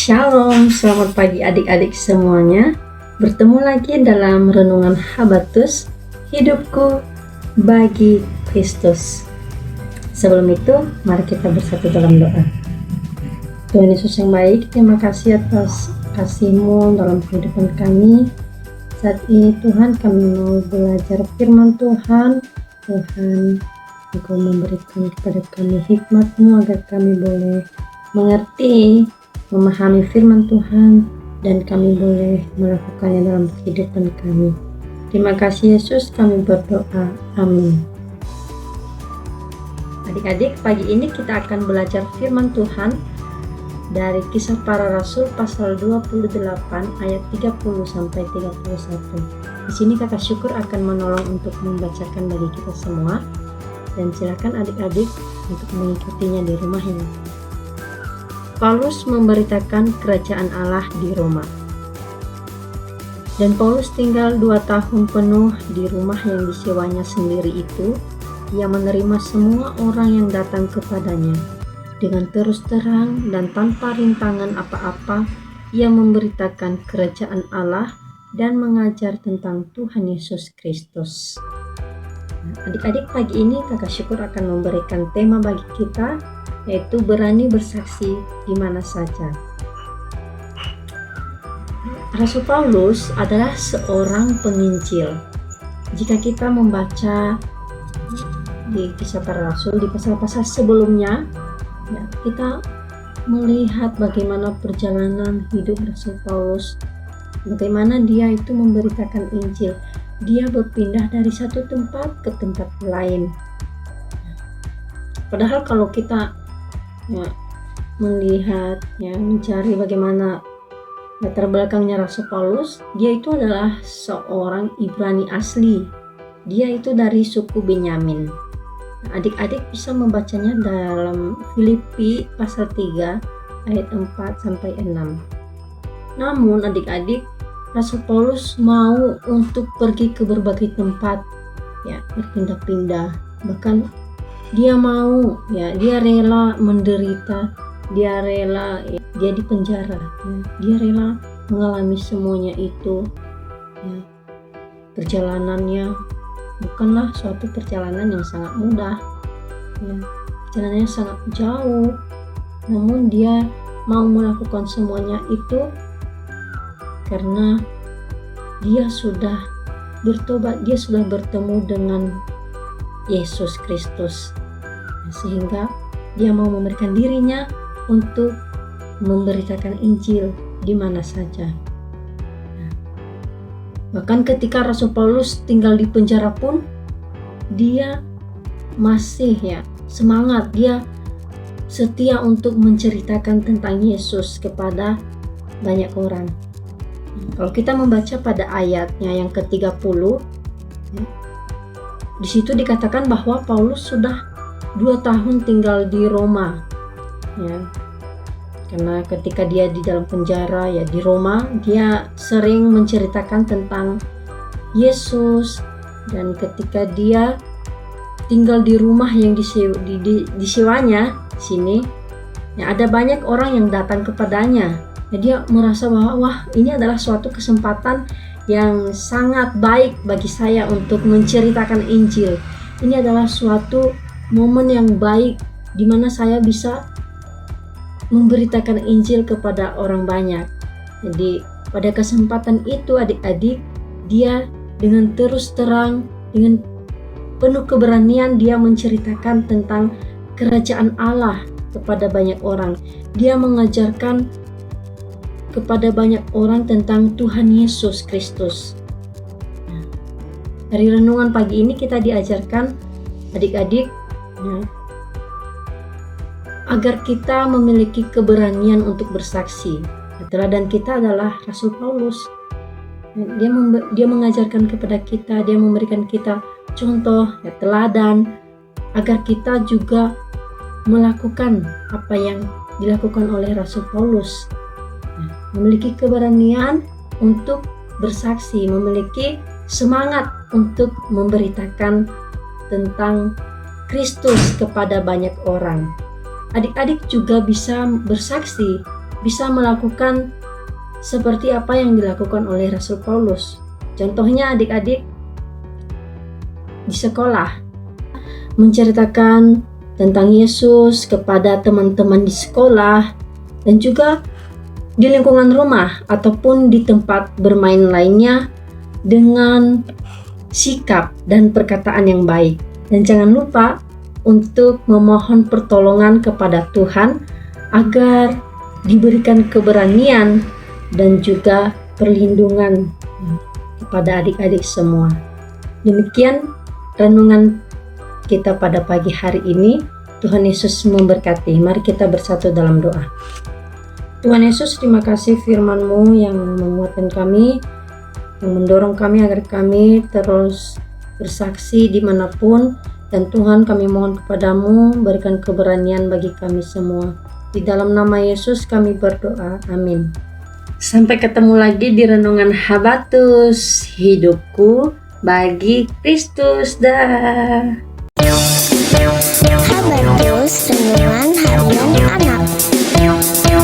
Shalom, selamat pagi adik-adik semuanya. Bertemu lagi dalam renungan Habatus, hidupku bagi Kristus. Sebelum itu, mari kita bersatu dalam doa. Tuhan Yesus yang baik, terima kasih atas kasih-Mu dalam kehidupan kami. Saat ini Tuhan, kami mau belajar firman Tuhan. Tuhan, Engkau memberikan kepada kami hikmat-Mu agar kami boleh mengerti, memahami firman Tuhan, dan kami boleh melakukannya dalam kehidupan kami. Terima kasih Yesus, kami berdoa. Amin. Adik-adik, pagi ini kita akan belajar firman Tuhan dari Kisah Para Rasul pasal 28 ayat 30 sampai 31. Di sini Kakak Syukur akan menolong untuk membacakan bagi kita semua, dan silakan adik-adik untuk mengikutinya di rumahnya. Paulus memberitakan kerajaan Allah di Roma. Dan Paulus tinggal 2 tahun penuh di rumah yang disewanya sendiri itu. Ia menerima semua orang yang datang kepadanya. Dengan terus terang dan tanpa rintangan apa-apa, ia memberitakan kerajaan Allah dan mengajar tentang Tuhan Yesus Kristus. Adik-adik, pagi ini Kakak Syukur akan memberikan tema bagi kita, yaitu berani bersaksi di mana saja. Rasul Paulus adalah seorang penginjil. Jika kita membaca di Kisah Para Rasul, di pasal-pasal sebelumnya, kita melihat bagaimana perjalanan hidup Rasul Paulus, bagaimana dia itu memberitakan Injil. Dia berpindah dari satu tempat ke tempat lain. Padahal kalau kita melihat, mencari bagaimana latar belakangnya Rasul Paulus, dia itu adalah seorang Ibrani asli. Dia itu dari suku Benyamin. Adik-adik bisa membacanya dalam Filipi pasal 3 ayat 4 sampai 6. Namun adik-adik, Rasul Paulus mau untuk pergi ke berbagai tempat, berpindah-pindah. Bahkan dia mau, dia rela menderita, dia rela, dia di penjara, dia rela mengalami semuanya itu. Perjalanannya bukanlah suatu perjalanan yang sangat mudah, perjalanannya sangat jauh. Namun dia mau melakukan semuanya itu karena dia sudah bertobat, dia sudah bertemu dengan Yesus Kristus, sehingga dia mau memberikan dirinya untuk memberitakan Injil di mana saja. Bahkan ketika Rasul Paulus tinggal di penjara pun, dia masih semangat, dia setia untuk menceritakan tentang Yesus kepada banyak orang. Kalau kita membaca pada ayatnya yang ke-30, di situ dikatakan bahwa Paulus sudah 2 tahun tinggal di Roma, karena ketika dia di dalam penjara di Roma, dia sering menceritakan tentang Yesus. Dan ketika dia tinggal di rumah yang disewanya di sini, ada banyak orang yang datang kepadanya. Dia merasa bahwa ini adalah suatu kesempatan yang sangat baik bagi saya untuk menceritakan Injil. Ini adalah suatu momen yang baik di mana saya bisa memberitakan Injil kepada orang banyak. Jadi pada kesempatan itu adik-adik, dia dengan terus terang, dengan penuh keberanian, dia menceritakan tentang kerajaan Allah kepada banyak orang. Dia mengajarkan kepada banyak orang tentang Tuhan Yesus Kristus. Dari renungan pagi ini kita diajarkan adik-adik agar kita memiliki keberanian untuk bersaksi. Teladan kita adalah Rasul Paulus. Dia mengajarkan kepada kita, dia memberikan kita contoh, teladan, agar kita juga melakukan apa yang dilakukan oleh Rasul Paulus. Memiliki keberanian untuk bersaksi, memiliki semangat untuk memberitakan tentang Kristus kepada banyak orang. Adik-adik juga bisa bersaksi bisa melakukan seperti apa yang dilakukan oleh Rasul Paulus. Contohnya adik-adik di sekolah menceritakan tentang Yesus kepada teman-teman di sekolah dan juga di lingkungan rumah ataupun di tempat bermain lainnya dengan sikap dan perkataan yang baik. Dan jangan lupa untuk memohon pertolongan kepada Tuhan agar diberikan keberanian dan juga perlindungan kepada adik-adik semua. Demikian renungan kita pada pagi hari ini. Tuhan Yesus memberkati. Mari kita bersatu dalam doa. Tuhan Yesus, terima kasih firman-Mu yang menguatkan kami, yang mendorong kami agar kami terus bersaksi dimanapun. Dan Tuhan, kami mohon kepadamu, berikan keberanian bagi kami semua. Di dalam nama Yesus kami berdoa, amin. Sampai ketemu lagi di Renungan Habatus, hidupku bagi Kristus. Dah. Habatus, Renungan Harian Anak.